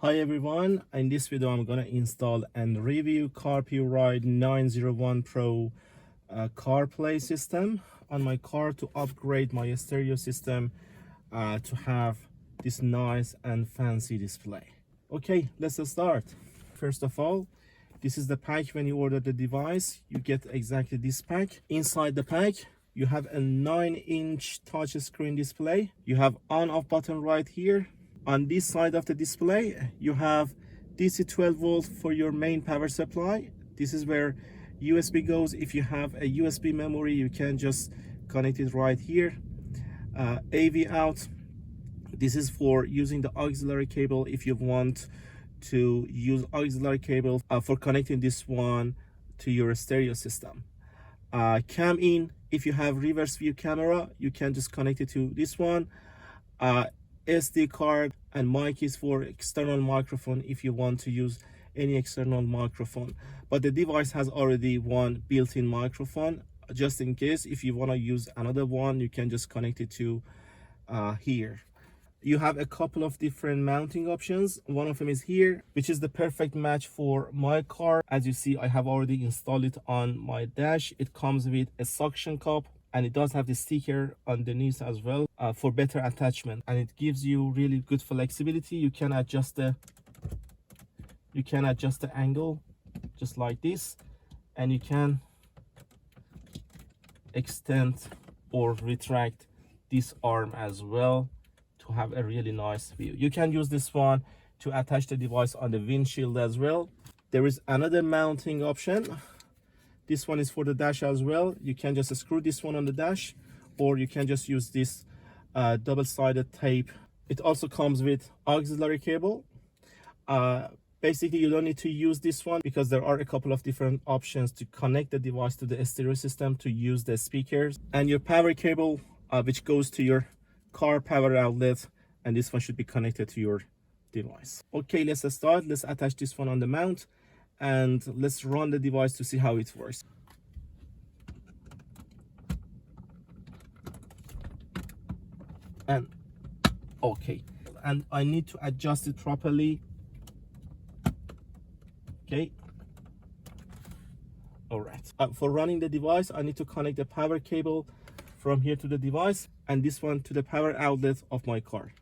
Hi everyone, in this video I'm gonna install and review Carpuride 901 Pro CarPlay system on my car to upgrade my stereo system to have this nice and fancy display. Okay, let's start. First of all, this is the pack. When you order the device, you get exactly this pack. Inside the pack, you have a 9-inch touch screen display. You have on-off button right here. On this side of the display, you have DC 12 volt for your main power supply. This is where USB goes. If you have a USB memory, you can just connect it right here. AV out. This is for using the auxiliary cable if you want to use auxiliary cable for connecting this one to your stereo system. Cam in, if you have reverse view camera, you can just connect it to this one. SD card, and mic is for external microphone if you want to use any external microphone, but the device has already one built-in microphone. Just in case if you want to use another one, you can just connect it to here. You have a couple of different mounting options. One of them is here, which is the perfect match for my car. As you see, I have already installed it on my dash. It comes with a suction cup, and it does have the sticker underneath as well for better attachment, and it gives you really good flexibility. You can adjust the angle just like this, and you can extend or retract this arm as well to have a really nice view. You can use this one to attach the device on the windshield as well. There is another mounting option. This one is for the dash as well. You can just screw this one on the dash, or you can just use this double-sided tape. It also comes with auxiliary cable. Basically, you don't need to use this one because there are a couple of different options to connect the device to the stereo system to use the speakers. And your power cable, which goes to your car power outlet, and this one should be connected to your device. Okay, let's start. Let's attach this one on the mount, and let's run the device to see how it works. And okay, and I need to adjust it properly. Okay, all right. For running the device, I need to connect the power cable from here to the device, and this one to the power outlet of my car.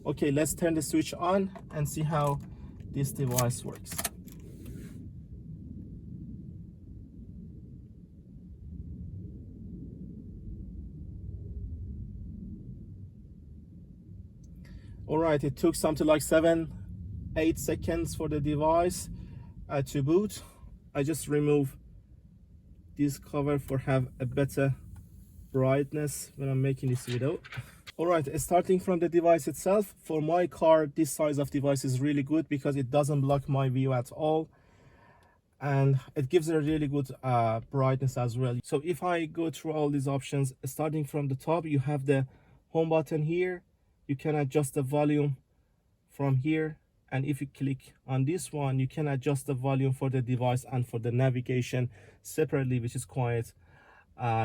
Okay, let's turn the switch on and see how this device works. All right, it took something like 7-8 seconds for the device to boot. I just remove this cover for have a better brightness when I'm making this video. All right, starting from the device itself, for my car, this size of device is really good because it doesn't block my view at all, and it gives a really good brightness as well. So if I go through all these options, starting from the top, you have the home button here. You can adjust the volume from here, and if you click on this one, you can adjust the volume for the device and for the navigation separately, which is quite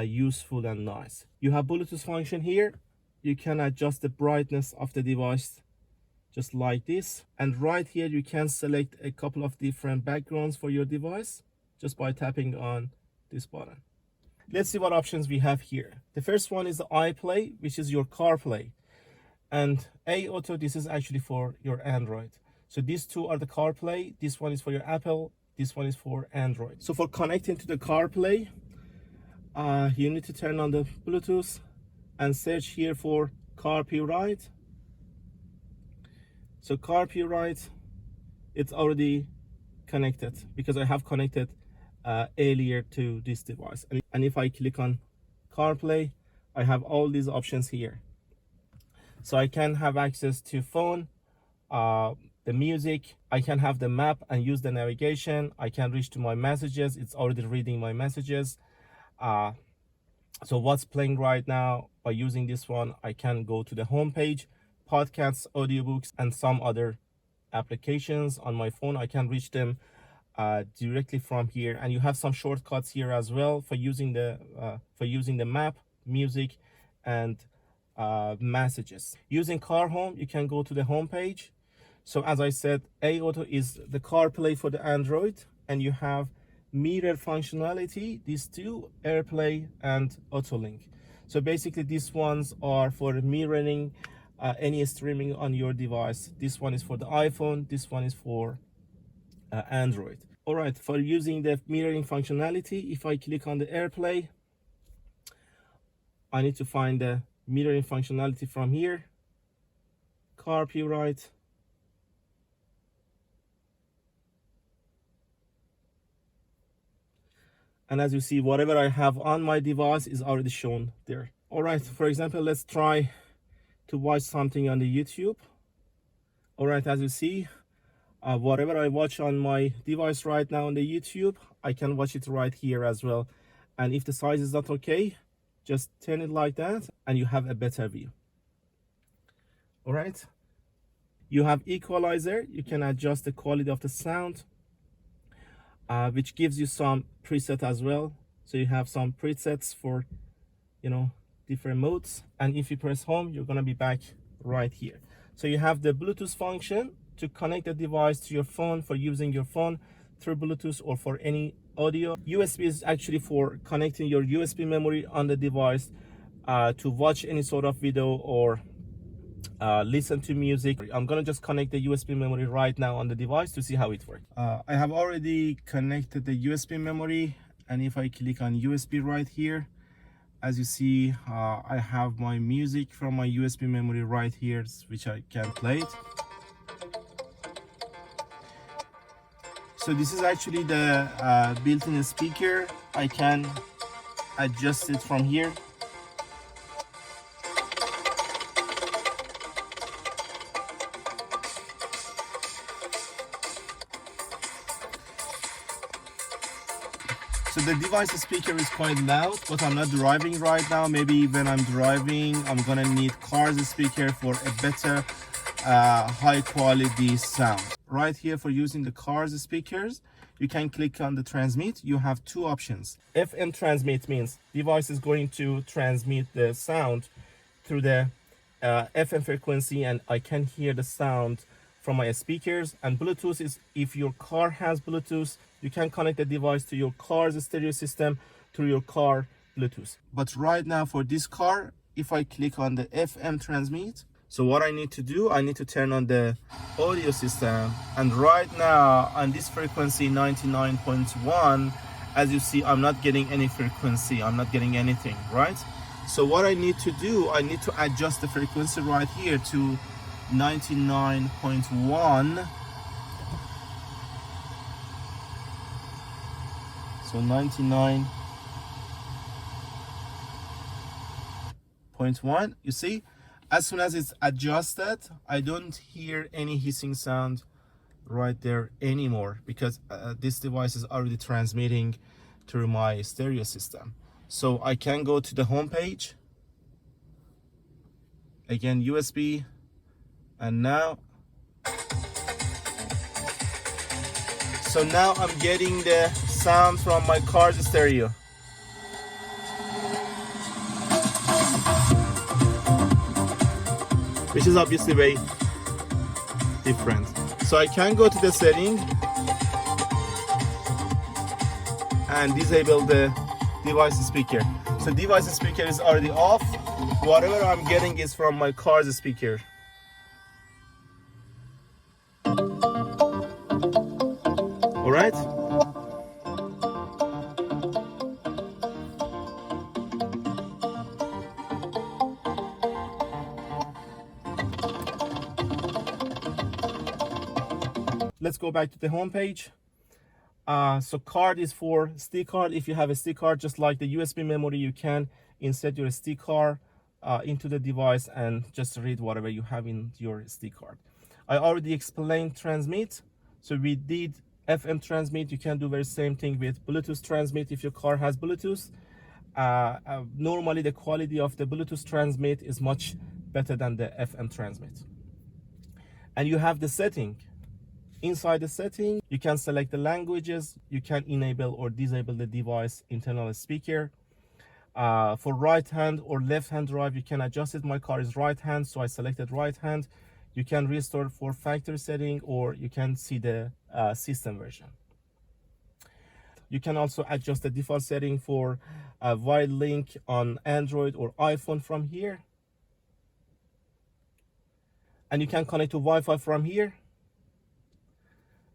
useful and nice. You have Bluetooth function here. You can adjust the brightness of the device just like this, and right here you can select a couple of different backgrounds for your device just by tapping on this button. Let's see what options we have here. The first one is the iPlay, which is your CarPlay, and Auto, this is actually for your Android. So these two are the CarPlay. This one is for your Apple, this one is for Android. So for connecting to the CarPlay, you need to turn on the Bluetooth and search here for Carpuride. So Carpuride, it's already connected because I have connected earlier to this device. And if I click on CarPlay, I have all these options here. So I can have access to phone, the music, I can have the map and use the navigation. I can reach to my messages. It's already reading my messages. So what's playing right now, by using this one, I can go to the home page, podcasts, audiobooks, and some other applications on my phone. I can reach them directly from here, and you have some shortcuts here as well for using the map, music, and messages. Using car home, you can go to the home page. So as I said, A Auto is the CarPlay for the Android, and you have mirror functionality, these two, AirPlay and AutoLink. So basically these ones are for mirroring any streaming on your device. This one is for the iPhone, this one is for Android. All right, for using the mirroring functionality, if I click on the AirPlay, I need to find the mirroring functionality from here, Carpuride. And as you see, whatever I have on my device is already shown there. All right, for example, let's try to watch something on the YouTube. All right, as you see, whatever I watch on my device right now on the YouTube, I can watch it right here as well. And if the size is not okay, just turn it like that and you have a better view. All right, you have equalizer. You can adjust the quality of the sound, which gives you some preset as well. So you have some presets for, you know, different modes. And if you press home, you're gonna be back right here. So you have the Bluetooth function to connect the device to your phone for using your phone through Bluetooth or for any audio. USB is actually for connecting your USB memory on the device to watch any sort of video or listen to music. I'm gonna just connect the USB memory right now on the device to see how it works. I have already connected the USB memory, and if I click on USB right here, as you see, I have my music from my USB memory right here, which I can play it. So this is actually the built-in speaker. I can adjust it from here. So the device speaker is quite loud, but I'm not driving right now. Maybe when I'm driving, I'm gonna need car's speaker for a better high quality sound. Right here for using the car's speakers, you can click on the transmit. You have two options. FM transmit means device is going to transmit the sound through the FM frequency, and I can hear the sound from my speakers. And Bluetooth is if your car has Bluetooth, you can connect the device to your car's stereo system through your car Bluetooth. But right now for this car, if I click on the FM transmit, so what I need to do, I need to turn on the audio system. And right now on this frequency 99.1, as you see, I'm not getting any frequency. I'm not getting anything, right? So what I need to do, I need to adjust the frequency right here to 99.1. So 99.1, you see, as soon as it's adjusted, I don't hear any hissing sound right there anymore, because this device is already transmitting through my stereo system. So I can go to the home page, again USB, and now, so now I'm getting the sound from my car's stereo. Which is obviously very different. So I can go to the setting and disable the device speaker. So device speaker is already off. Whatever I'm getting is from my car's speaker. All right. Let's go back to the home page. So card is for SD card. If you have a SD card, just like the USB memory, you can insert your SD card into the device and just read whatever you have in your SD card. I already explained transmit. So we did FM transmit. You can do the same thing with Bluetooth transmit if your car has Bluetooth. Normally the quality of the Bluetooth transmit is much better than the FM transmit. And you have the setting. Inside the setting, you can select the languages. You can enable or disable the device internal speaker. For right hand or left hand drive, you can adjust it. My car is right hand, so I selected right hand. You can restore for factory setting, or you can see the system version. You can also adjust the default setting for wide link on Android or iPhone from here. And you can connect to Wi-Fi from here.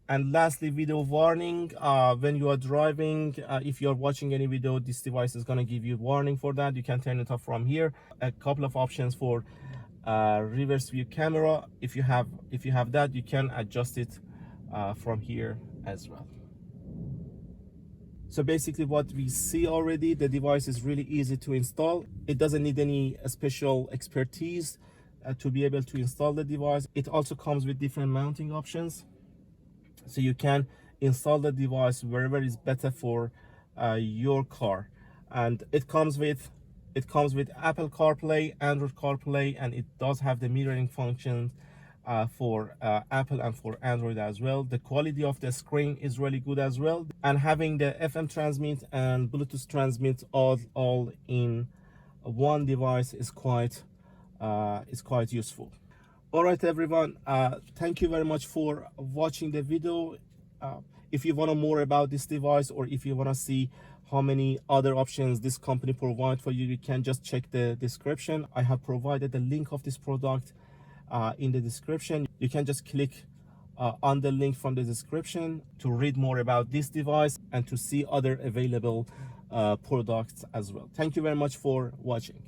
And lastly, video warning. When you are driving, if you are watching any video, this device is going to give you warning for that. You can turn it off from here. A couple of options for reverse view camera. If you have that, you can adjust it from here as well. So basically what we see already, the device is really easy to install. It doesn't need any special expertise to be able to install the device. It also comes with different mounting options, so you can install the device wherever is better for your car. And it comes with Apple CarPlay, Android CarPlay, and it does have the mirroring function for Apple and for Android as well. The quality of the screen is really good as well, and having the FM transmit and Bluetooth transmit all in one device is quite useful. All right, everyone, thank you very much for watching the video. If you want to know more about this device, or if you want to see how many other options this company provide for you, you can just check the description. I have provided the link of this product in the description. You can just click on the link from the description to read more about this device and to see other available products as well. Thank you very much for watching.